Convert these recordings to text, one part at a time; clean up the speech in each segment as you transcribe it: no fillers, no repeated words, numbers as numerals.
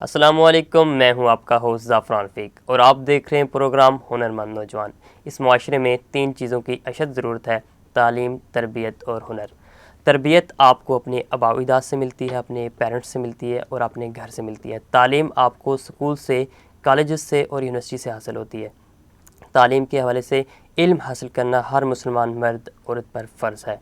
السلام علیکم، میں ہوں آپ کا ہوسٹ زعفران رفیق اور آپ دیکھ رہے ہیں پروگرام ہنرمند نوجوان۔ اس معاشرے میں 3 چیزوں کی اشد ضرورت ہے: تعلیم، تربیت اور ہنر۔ تربیت آپ کو اپنے آباء و اجداد سے ملتی ہے، اپنے پیرنٹس سے ملتی ہے اور اپنے گھر سے ملتی ہے۔ تعلیم آپ کو سکول سے، کالجز سے اور یونیورسٹی سے حاصل ہوتی ہے۔ تعلیم کے حوالے سے علم حاصل کرنا ہر مسلمان مرد عورت پر فرض ہے۔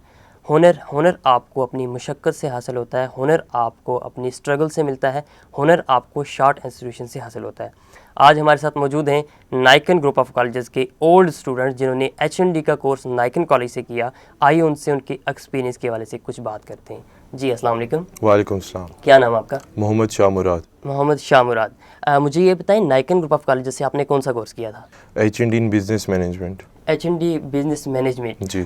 ہنر آپ کو اپنی مشقت سے حاصل ہوتا ہے، ہنر آپ کو اپنی سٹرگل سے ملتا ہے، ہنر آپ کو شارٹ انسٹیٹیوشن سے حاصل ہوتا ہے۔ آج ہمارے ساتھ موجود ہیں نائکن گروپ آف کالجز کے اولڈ اسٹوڈنٹس جنہوں نے HND کا کورس نائکن کالج سے کیا۔ آئیے ان سے ان کے ایکسپیرینس کے حوالے سے کچھ بات کرتے ہیں۔ جی السلام علیکم۔ وعلیکم السلام۔ کیا نام آپ کا؟ محمد شاہ مراد۔ محمد شاہ مراد، مجھے یہ بتائیں نائکن گروپ آف کالجز سے آپ نے کون سا کورس کیا تھا؟ HND in business management. HND business management. جی۔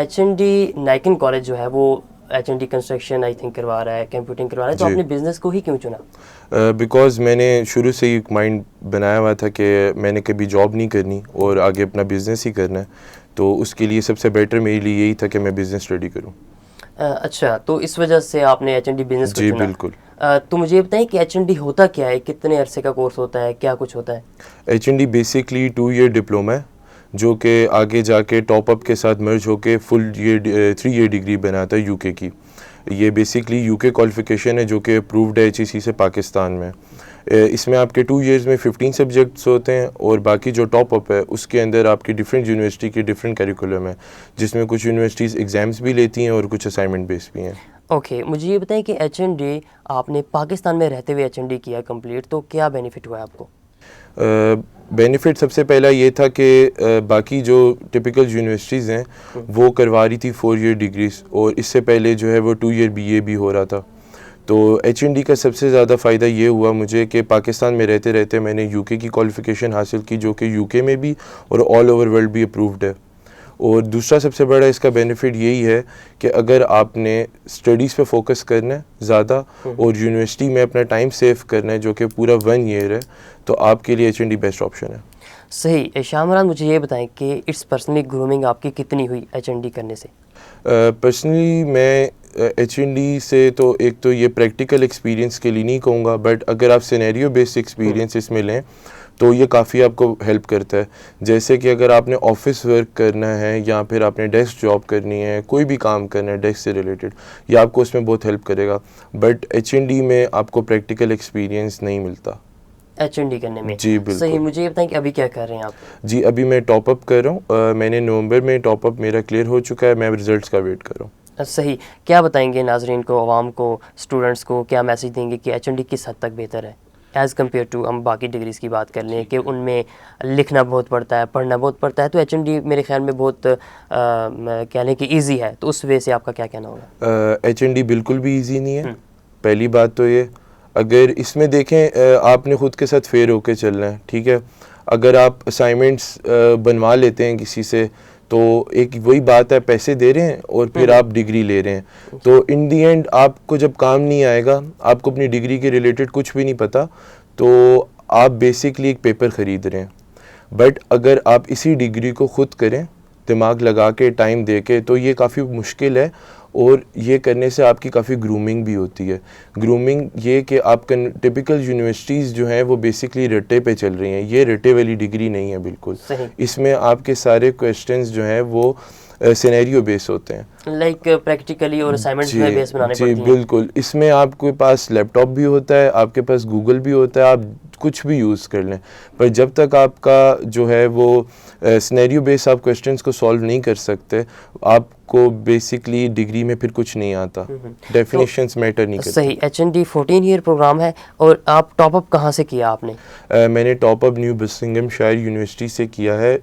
HND نائکن کالج جو ہے وہ HND کنسٹرکشن آئی تھنک کروا رہا ہے، کمپیوٹنگ کروا رہا ہے، تو آپ نے بزنس کو ہی کیوں چنا؟ بیکاز میں نے شروع سے ہی مائنڈ بنایا ہوا تھا کہ میں نے کبھی جاب نہیں کرنی اور آگے اپنا بزنس ہی کرنا ہے، تو اس کے لیے سب سے بیٹر میرے لیے یہی تھا کہ میں بزنس اسٹڈی کروں۔ اچھا، تو اس وجہ سے آپ نے HND بزنس کو چنا؟ جی بالکل۔ تو مجھے یہ بتائیں کہ HND ہوتا کیا ہے، کتنے عرصے کا کورس ہوتا ہے، کیا کچھ ہوتا ہے؟ HND بیسکلی 2 ایئر ڈپلوما ہے جو کہ آگے جا کے ٹاپ اپ کے ساتھ مرج ہو کے فل 3 ایئر ڈگری بناتا ہے UK کی۔ یہ بیسکلی UK کوالیفیکیشن ہے جو کہ اپرووڈ ہے HEC سے پاکستان میں۔ اس میں آپ کے 2 ایئرز میں 15 سبجیکٹس ہوتے ہیں اور باقی جو ٹاپ اپ ہے اس کے اندر آپ کی ڈفرینٹ یونیورسٹی کے ڈفرینٹ کیریکولم ہے، جس میں کچھ یونیورسٹیز ایگزامس بھی لیتی ہیں اور کچھ اسائنمنٹ بیس بھی ہیں۔ اوکے، مجھے یہ بتائیں کہ HND آپ نے پاکستان میں رہتے ہوئے HND کیا کمپلیٹ، تو کیا بینیفٹ ہوا ہے آپ کو؟ بینیفٹ سب سے پہلا یہ تھا کہ باقی جو ٹپیکل یونیورسٹیز ہیں وہ کروا رہی تھی 4 ایئر ڈگریز، اور اس سے پہلے جو ہے وہ 2 ایئر BA بھی ہو رہا تھا۔ تو HND کا سب سے زیادہ فائدہ یہ ہوا مجھے کہ پاکستان میں رہتے رہتے میں نے UK کی کوالیفیکیشن حاصل کی جو کہ UK میں بھی اور آل اوور ورلڈ بھی اپرووڈ ہے۔ اور دوسرا سب سے بڑا اس کا بینیفٹ یہی ہے کہ اگر آپ نے اسٹڈیز پہ فوکس کرنا ہے زیادہ اور یونیورسٹی میں اپنا ٹائم سیو کرنا ہے جو کہ پورا 1 ایئر ہے، تو آپ کے لیے HND بیسٹ آپشن ہے۔ صحیح۔ شاہ مراد، مجھے یہ بتائیں کہ اٹس پرسنلی گرومنگ آپ کی کتنی ہوئی HND کرنے سے؟ پرسنلی میں HND سے تو ایک تو یہ پریکٹیکل ایکسپیرینس کے لیے نہیں کہوں گا، بٹ اگر آپ سینیریو بیسڈ ایکسپیرینس اس میں لیں تو یہ کافی آپ کو ہیلپ کرتا ہے۔ جیسے کہ اگر آپ نے آفس ورک کرنا ہے یا پھر آپ نے ڈیسک جاب کرنی ہے، کوئی بھی کام کرنا ہے ڈیسک سے ریلیٹڈ، یہ آپ کو اس میں بہت ہیلپ کرے گا، بٹ HND میں آپ کو پریکٹیکل ایکسپیرینس نہیں ملتا HND کرنے میں۔ جی بالکل۔ صحیح، مجھے یہ بتائیں کہ ابھی کیا کر رہے ہیں آپ؟ جی ابھی میں ٹاپ اپ کر رہا ہوں، میں نے نومبر میں ٹاپ اپ میرا کلیئر ہو چکا ہے، میں ریزلٹس کا ویٹ کر رہا ہوں۔ صحیح۔ کیا بتائیں گے ناظرین کو، عوام کو، اسٹوڈنٹس کو، کیا میسیج دیں گے کہ HND کس حد تک بہتر ہے ایز کمپیئر ٹو ہم باقی ڈگریز کی بات کر لیں کہ ان میں لکھنا بہت پڑتا ہے، پڑھنا بہت پڑتا ہے، تو HND میرے خیال میں بہت کہہ لیں کہ ایزی ہے، تو اس وجہ سے آپ کا کیا کہنا ہوگا؟ HND بالکل بھی ایزی نہیں ہے۔ پہلی بات تو یہ، اگر اس میں دیکھیں آپ نے خود کے ساتھ فیئر ہو کے چلنا ہے، ٹھیک ہے۔ اگر آپ اسائنمنٹس بنوا لیتے ہیں کسی سے تو ایک وہی بات ہے، پیسے دے رہے ہیں اور پھر آپ ڈگری لے رہے ہیں، تو ان دی اینڈ آپ کو جب کام نہیں آئے گا، آپ کو اپنی ڈگری کے ریلیٹڈ کچھ بھی نہیں پتہ، تو آپ بیسکلی ایک پیپر خرید رہے ہیں۔ بٹ اگر آپ اسی ڈگری کو خود کریں دماغ لگا کے، ٹائم دے کے، تو یہ کافی مشکل ہے، اور یہ کرنے سے آپ کی کافی گرومنگ بھی ہوتی ہے۔ گرومنگ یہ کہ آپ کا ٹپیکل یونیورسٹیز جو ہیں وہ بیسکلی رٹے پہ چل رہی ہیں، یہ رٹے والی ڈگری نہیں ہے بالکل۔ اس میں آپ کے سارے کویسچنز جو ہیں وہ سینیریو بیس ہوتے ہیں، لائک پریکٹیکلی اور اسائنمنٹ بیس بنانے پڑتی ہیں۔ جی بالکل۔ اس میں آپ کے پاس لیپ ٹاپ بھی ہوتا ہے، آپ کے پاس گوگل بھی ہوتا ہے، آپ کچھ بھی یوز کر لیں، پر جب تک آپ کا جو ہے وہ سینیریو بیس آپ کویسچنس کو سالو نہیں کر سکتے، آپ کو بیسکلی ڈگری میں پھر کچھ نہیں آتا، ڈیفینیشنز میٹر نہیں کرتی۔ صحیح۔ HND 14 ایئر پروگرام ہے، اور آپ ٹاپ اپ کہاں سے کیا آپ نے؟ میں نے top up new Buckinghamshire university سے کیا ہے،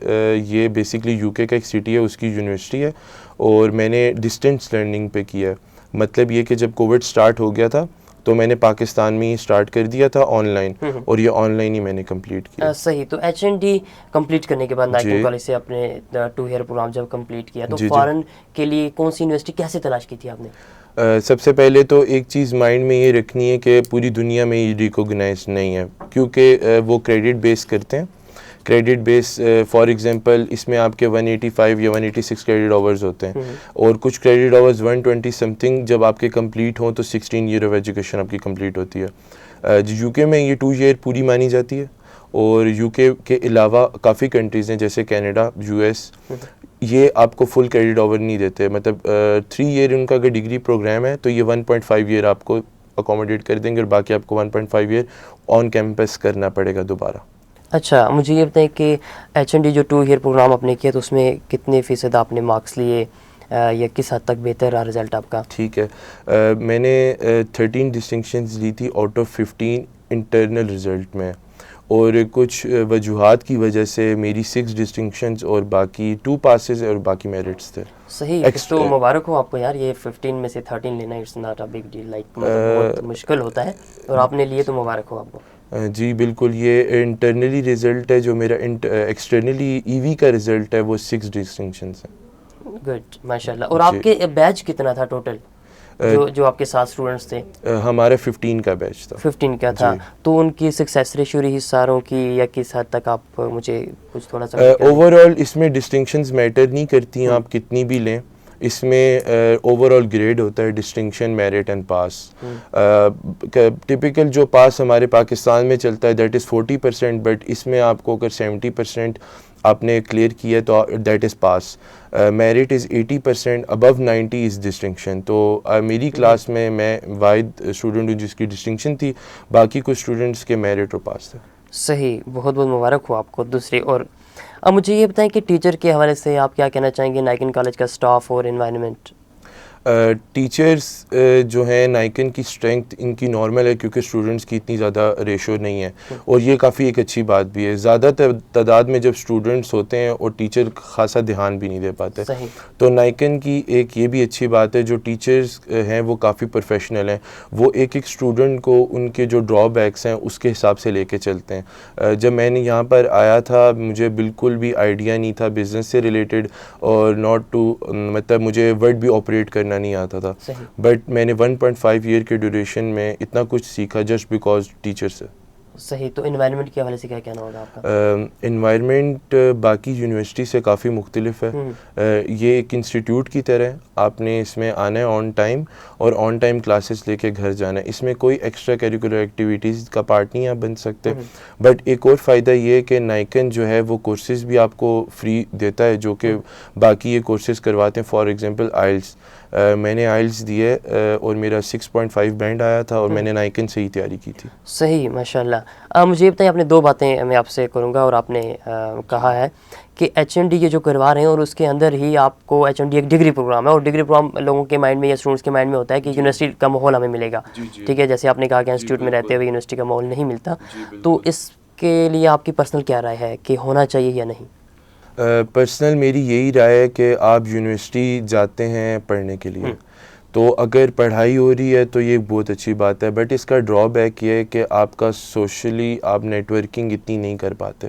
یہ بیسکلی UK کا ایک سٹی ہے، اس کی یونیورسٹی ہے، اور میں نے ڈسٹینس لرننگ پہ کیا ہے۔ مطلب یہ کہ جب کووڈ سٹارٹ ہو گیا تھا تو میں نے پاکستان میں ہی سٹارٹ کر دیا تھا آن لائن، اور یہ آن لائن ہی میں نے کمپلیٹ کیا۔ صحیح۔ تو HND کمپلیٹ کرنے کے بعد نائکن کالج سے اپنے 2 ایئر پروگرام جب کمپلیٹ کیا تو فارن کے لیے کون سی یونیورسٹی کیسے تلاش کی تھی آپ نے؟ سب سے پہلے تو ایک چیز مائنڈ میں یہ رکھنی ہے کہ پوری دنیا میں یہ ریکوگنائز نہیں ہے، کیونکہ وہ کریڈٹ بیس کرتے ہیں۔ کریڈٹ بیس فار ایگزامپل اس میں آپ کے 185 یا 186 کریڈٹ آورز ہوتے ہیں، اور کچھ کریڈٹ آورز 120 سم تھنگ جب آپ کے کمپلیٹ ہوں تو 16 ایئر آف ایجوکیشن آپ کی کمپلیٹ ہوتی ہے۔ یو کے میں یہ 2 ایئر پوری مانی جاتی ہے, اور یو کے علاوہ کافی کنٹریز ہیں جیسے کینیڈا, یو ایس, یہ آپ کو فل کریڈٹ اوور نہیں دیتے. مطلب 3 ایئر ان کا اگر ڈگری پروگرام ہے تو یہ 1.5 ایئر آپ کو اکوموڈیٹ کر دیں گے, اور باقی آپ کو 1.5 ایئر آن کیمپس کرنا پڑے گا دوبارہ. اچھا, مجھے یہ بتائیں کہ ایچ این ڈی جو 2 ایئر پروگرام آپ نے کیا تو اس میں کتنے فیصد آپ نے مارکس لیے, یا کس حد تک بہتر رہا رزلٹ آپ کا؟ ٹھیک ہے, میں نے 13 ڈسٹنکشنز لی تھی آؤٹ آف 15 انٹرنل رزلٹ میں, اور کچھ وجوہات کی وجہ سے میری 6 ڈسٹنکشنز اور باقی 2 پاسز اور باقی میرٹس تھے. صحیح, تو مبارک ہو آپ کو یار, یہ 15 میں سے 13 لینا it's not a big deal, like بہت مشکل ہوتا ہے, اور آپ نے لیے تو مبارک ہو آپ کو. جی بالکل, یہ انٹرنلی رزلٹ ہے, جو میرا ایکسٹرنلی ای وی کا رزلٹ ہے وہ 6 ڈسٹنکشنز ہیں. گڈ, ماشاء اللہ. اور آپ کے بیچ کتنا تھا ٹوٹل, جو آپ کے ساتھ اسٹوڈنٹس تھے؟ ہمارا 15 کا بیچ تھا. 15 کا تھا, تو ان کی سکسیس ریشیو رہی ساروں کی, یا کس حد تک آپ مجھے کچھ تھوڑا سا اوور آل اس میں ڈسٹنکشنز میٹر نہیں کرتی ہیں, آپ کتنی بھی لیں, اس میں اوور آل گریڈ ہوتا ہے, distinction, merit and pass. Typical جو پاس ہمارے پاکستان میں چلتا ہے دیٹ از 40%, بٹ اس میں آپ کو اگر 70% آپ نے کلیئر کیا تو that is pass. Merit is 80%, above 90 is distinction. تو میری کلاس میں واحد اسٹوڈنٹ ہوں جس کی ڈسٹنکشن تھی, باقی کچھ اسٹوڈنٹس کے میرٹ اور پاس تھے. صحیح, بہت بہت مبارک ہو آپ کو. دوسری اور اب مجھے یہ بتائیں کہ ٹیچر کے حوالے سے آپ کیا کہنا چاہیں گے, نائکن کالج کا اسٹاف اور انوائرمنٹ؟ ٹیچرس جو ہیں نائکن کی اسٹرینتھ ان کی نارمل ہے, کیونکہ اسٹوڈنٹس کی اتنی زیادہ ریشو نہیں ہے, اور یہ کافی ایک اچھی بات بھی ہے. زیادہ تعداد میں جب اسٹوڈنٹس ہوتے ہیں اور ٹیچر خاصا دھیان بھی نہیں دے پاتے, تو نائکن کی ایک یہ بھی اچھی بات ہے, جو ٹیچرس ہیں وہ کافی پروفیشنل ہیں, وہ ایک اسٹوڈنٹ کو ان کے جو ڈرا بیکس ہیں اس کے حساب سے لے کے چلتے ہیں. جب میں نے یہاں پر آیا تھا مجھے بالکل بھی آئیڈیا نہیں تھا بزنس سے ریلیٹڈ, اور مطلب مجھے ورڈ بھی آپریٹ کرنا نہیں آتا تھا, بٹ میں نے 1.5 ایئر کے ڈیوریشن میں اتنا کچھ سیکھا جسٹ بیکاز ٹیچر سے. صحیح, تو انوائرمنٹ کے حوالے سے کیا کہنا ہوگا آپ کا؟ انوائرمنٹ باقی یونیورسٹی سے کافی مختلف ہے. یہ ایک انسٹیٹیوٹ کی طرح ہے, آپ نے اس میں آنا ہے آن ٹائم, اور آن ٹائم کلاسز لے کے گھر جانا ہے. اس میں کوئی ایکسٹرا کیریکولر ایکٹیویٹیز کا پارٹ نہیں آپ بن سکتے. بٹ ایک اور فائدہ یہ ہے کہ نائکن جو ہے وہ کورسز بھی آپ کو فری دیتا ہے, جو کہ باقی یہ کورسز کرواتے ہیں. فار ایگزامپل آئلس, میں نے آئلس دیے اور میرا 6.5 بینڈ آیا تھا, اور میں نے نائکن سے ہی تیاری کی تھی. صحیح, ماشاء اللہ. مجھے یہ بتائیں, آپ نے 2 باتیں میں آپ سے کروں گا, اور آپ نے کہا ہے کہ ایچ این ڈی یہ جو کروا رہے ہیں, اور اس کے اندر ہی آپ کو ایچ این ڈی ایک ڈگری پروگرام ہے, اور ڈگری پروگرام لوگوں کے مائنڈ میں یا اسٹوڈنٹس کے مائنڈ میں ہوتا ہے کہ یونیورسٹی کا ماحول ہمیں ملے گا. ٹھیک ہے, جیسے آپ نے کہا کہ انسٹیٹیوٹ میں رہتے ہوئے یونیورسٹی کا ماحول نہیں ملتا, تو اس کے لیے آپ کی پرسنل کیا رائے ہے کہ ہونا چاہیے یا نہیں؟ پرسنل میری یہی رائے ہے کہ آپ یونیورسٹی جاتے ہیں پڑھنے کے لیے, تو اگر پڑھائی ہو رہی ہے تو یہ بہت اچھی بات ہے, بٹ اس کا ڈرا بیک یہ ہے کہ آپ کا سوشلی آپ نیٹ ورکنگ اتنی نہیں کر پاتے,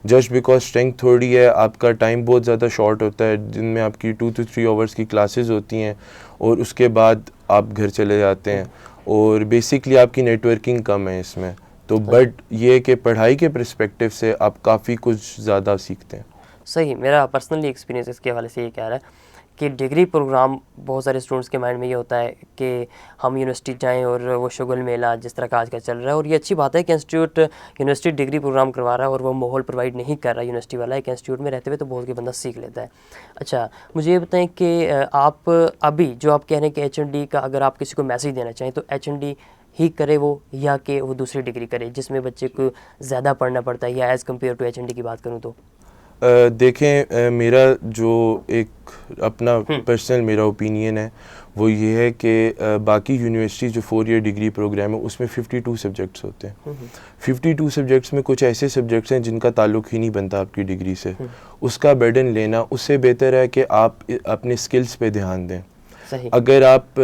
جسٹ بیکاز اسٹرینتھ تھوڑی ہے, آپ کا ٹائم بہت زیادہ شارٹ ہوتا ہے, دن میں آپ کی 2 to 3 آورس کی کلاسز ہوتی ہیں, اور اس کے بعد آپ گھر چلے جاتے ہیں, اور بیسکلی آپ کی نیٹ ورکنگ کم ہے اس میں. تو بٹ یہ کہ پڑھائی کے پرسپیکٹیو سے آپ کافی کچھ زیادہ سیکھتے ہیں. صحیح, میرا پرسنلی ایکسپیرینس اس کے حوالے سے یہ کہہ رہا ہے کہ ڈگری پروگرام بہت سارے اسٹوڈنٹس کے مائنڈ میں یہ ہوتا ہے کہ ہم یونیورسٹی جائیں, اور وہ شگل میلہ جس طرح کا آج کل چل رہا ہے, اور یہ اچھی بات ہے کہ انسٹیٹیوٹ یونیورسٹی ڈگری پروگرام کروا رہا ہے, اور وہ ماحول پرووائڈ نہیں کر رہا یونیورسٹی والا, ایک انسٹیٹیوٹ میں رہتے ہوئے تو بہت کے بندہ سیکھ لیتا ہے. اچھا, مجھے یہ بتائیں کہ آپ ابھی جو آپ کہہ رہے ہیں کہ ایچ این ڈی کا اگر آپ کسی کو میسیج دینا چاہیں تو ایچ این ڈی ہی کرے وہ, یا کہ وہ دوسری ڈگری کرے جس میں بچے کو زیادہ پڑھنا پڑتا ہے, یا as compare to H N D کی بات کروں تو؟ دیکھیں, میرا جو ایک اپنا پرسنل میرا اوپینین ہے وہ یہ ہے کہ باقی یونیورسٹی جو 4 ایئر ڈگری پروگرام ہے اس میں 52 سبجیکٹس ہوتے ہیں. 52 سبجیکٹس میں کچھ ایسے سبجیکٹس ہیں جن کا تعلق ہی نہیں بنتا آپ کی ڈگری سے, اس کا برڈن لینا اس سے بہتر ہے کہ آپ اپنے سکلز پہ دھیان دیں. اگر آپ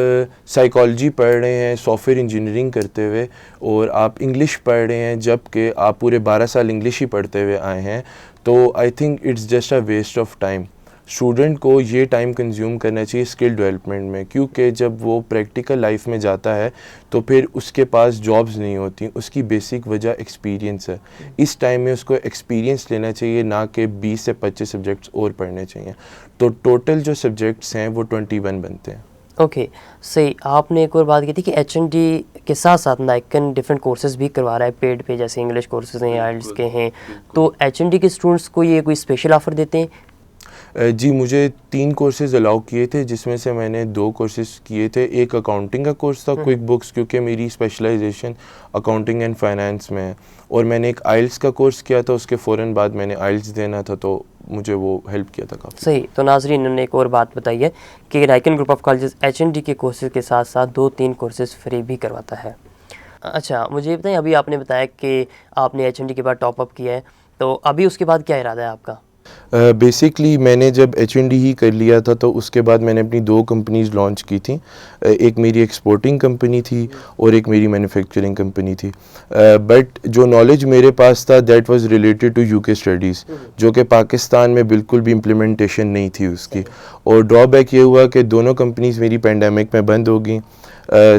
سائیکالوجی پڑھ رہے ہیں سافٹ ویئر انجینئرنگ کرتے ہوئے, اور آپ انگلش پڑھ رہے ہیں جب کہ آپ پورے 12 سال انگلش ہی پڑھتے ہوئے آئے ہیں, تو I think it's just a waste of time. Student کو یہ ٹائم کنزیوم کرنا چاہیے اسکل ڈیولپمنٹ میں, کیونکہ جب وہ پریکٹیکل لائف میں جاتا ہے تو پھر اس کے پاس جابز نہیں ہوتی. اس کی بیسک وجہ ایکسپیرینس ہے. اس ٹائم میں اس کو ایکسپیرینس لینا چاہیے, نہ کہ 20 سے 25 سبجیکٹس اور پڑھنے چاہیے. تو ٹوٹل جو سبجیکٹس ہیں وہ 21 بنتے ہیں. اوکے صحیح. آپ نے ایک اور بات کی تھی کہ ایچ این ڈی کے ساتھ ساتھ نائکن ڈفرینٹ کورسز بھی کروا رہا ہے پیڈ پہ, جیسے انگلش کورسز ہیں, آئلٹس کے ہیں, تو ایچ این ڈی کے اسٹوڈنٹس کو یہ کوئی اسپیشل آفر دیتے ہیں؟ جی مجھے 3 کورسز الاؤ کیے تھے, جس میں سے میں نے 2 کورسز کیے تھے. ایک اکاؤنٹنگ کا کورس تھا, کوئک بکس, کیونکہ میری اسپیشلائزیشن اکاؤنٹنگ اینڈ فائنانس میں ہے, اور میں نے ایک آئلٹس کا کورس کیا تھا. اس کے فوراً بعد میں نے آئلٹس دینا تھا, تو مجھے وہ ہیلپ کیا تھا کافی. صحیح. تو ناظرین انہوں نے ایک اور بات بتائی ہے کہ Nicon group of colleges H N D کے کورسز کے ساتھ ساتھ 2-3 کورسز فری بھی کرواتا ہے. اچھا مجھے بتائیں, ابھی آپ نے بتایا کہ آپ نے ایچ این ڈی کے بعد ٹاپ اپ کیا ہے, تو ابھی اس کے بعد کیا ارادہ ہے آپ کا؟ بیسکلی میں نے جب ایچ این ڈی ہی کر لیا تھا, تو اس کے بعد میں نے اپنی 2 کمپنیز لانچ کی تھیں. ایک میری ایکسپورٹنگ کمپنی تھی اور ایک میری مینوفیکچرنگ کمپنی تھی. بٹ جو نالج میرے پاس تھا that was related to U K studies, جو کہ پاکستان میں بالکل بھی امپلیمنٹیشن نہیں تھی اس کی. اور ڈرا بیک یہ ہوا کہ دونوں کمپنیز میری پینڈیمک میں بند ہو گئیں.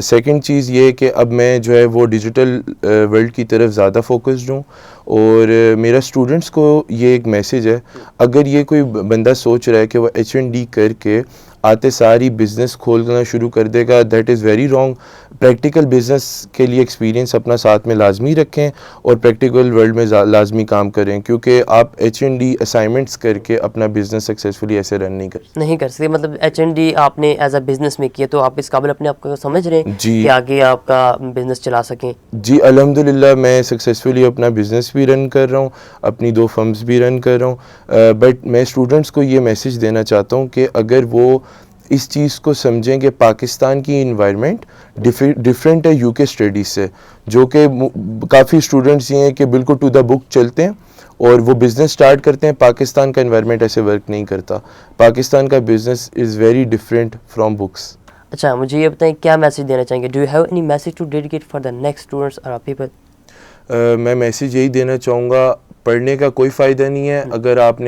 سیکنڈ چیز یہ کہ اب میں جو ہے وہ ڈیجیٹل ورلڈ کی طرف زیادہ فوکسڈ ہوں, اور میرا اسٹوڈنٹس کو یہ ایک میسج ہے, اگر یہ کوئی بندہ سوچ رہا ہے کہ وہ ایچ این ڈی کر کے آتے ساری بزنس کھولنا شروع کر دے گا, that is very wrong. Practical business کے لیے ایکسپیرینس اپنا ساتھ میں لازمی رکھیں, اور پریکٹیکل ورلڈ میں لازمی کام کریں, کیونکہ آپ ایچ این ڈی اسائنمنٹس کر کے اپنا بزنس سکسیزفلی ایسے رن نہیں کر سکتے. مطلب ایچ این ڈی آپ نے ایز اے بزنس میں کیا, تو آپ اس قابل اپنے آپ کو سمجھ رہے ہیں کہ آگے آپ کا بزنس چلا سکیں؟ جی الحمدللہ میں سکسیزفلی اپنا بزنس بھی رن کر رہا ہوں, اپنی 2 فرمز بھی رن کر رہا ہوں. بٹ میں اسٹوڈنٹس کو یہ میسج دینا چاہتا ہوں کہ اگر وہ اس چیز کو سمجھیں کہ پاکستان کی انوائرمنٹ ڈفرینٹ ہے یو کے اسٹڈیز سے, جو کہ کافی اسٹوڈنٹس یہ ہیں کہ بالکل ٹو دا بک چلتے ہیں اور وہ بزنس اسٹارٹ کرتے ہیں. پاکستان کا انوائرمنٹ ایسے ورک نہیں کرتا. پاکستان کا business is very different from books. اچھا مجھے یہ بتائیں کیا میسج دینا چاہیں گے؟ Do you have any message to dedicate for the next students اور پیپل؟ میں میسج یہی دینا چاہوں گا, پڑھنے کا کوئی فائدہ نہیں ہے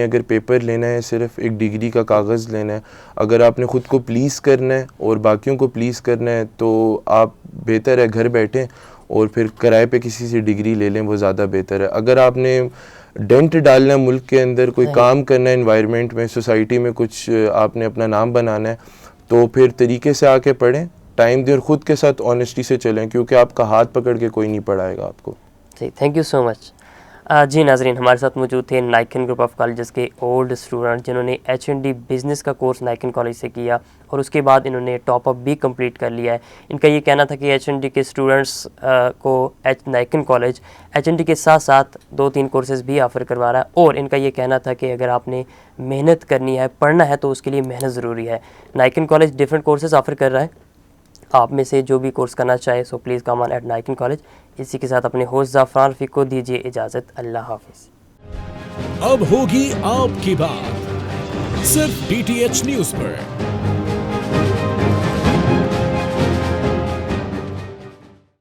اگر پیپر لینا ہے, صرف ایک ڈگری کا کاغذ لینا ہے. اگر آپ نے خود کو پلیز کرنا ہے اور باقیوں کو پلیز کرنا ہے, تو آپ بہتر ہے گھر بیٹھیں اور پھر کرائے پہ کسی سے ڈگری لے لیں, وہ زیادہ بہتر ہے. اگر آپ نے ڈینٹ ڈالنا ہے ملک کے اندر, کوئی کام کرنا ہے انوائرمنٹ میں, سوسائٹی میں کچھ آپ نے اپنا نام بنانا ہے, تو پھر طریقے سے آ کے پڑھیں, ٹائم دیں اور خود کے ساتھ آنیسٹی سے چلیں, کیونکہ آپ کا ہاتھ پکڑ کے کوئی نہیں پڑھائے گا آپ کو. جی تھینک یو سو مچ. جی ناظرین ہمارے ساتھ موجود تھے نائکن گروپ آف کالجز کے اولڈ اسٹوڈنٹ, جنہوں نے ایچ این ڈی بزنس کا کورس نائکن کالج سے کیا اور اس کے بعد انہوں نے ٹاپ اپ بھی کمپلیٹ کر لیا ہے. ان کا یہ کہنا تھا کہ ایچ این ڈی کے اسٹوڈنٹس کو نائکن کالج ایچ این ڈی کے ساتھ ساتھ 2-3 کورسز بھی آفر کروا رہا ہے, اور ان کا یہ کہنا تھا کہ اگر آپ نے محنت کرنی ہے, پڑھنا ہے, تو اس کے لیے محنت ضروری ہے. نائکن کالج ڈفرینٹ کورسز آفر کر رہا ہے, آپ میں سے جو بھی کورس کرنا چاہے so please come on at Nicon college. اسی کے ساتھ اپنے ہوسٹ زعفران رفیق کو دیجیے اجازت. اللہ حافظ. اب ہوگی آپ کی بات صرف ڈی ٹی ایچ نیوز پر.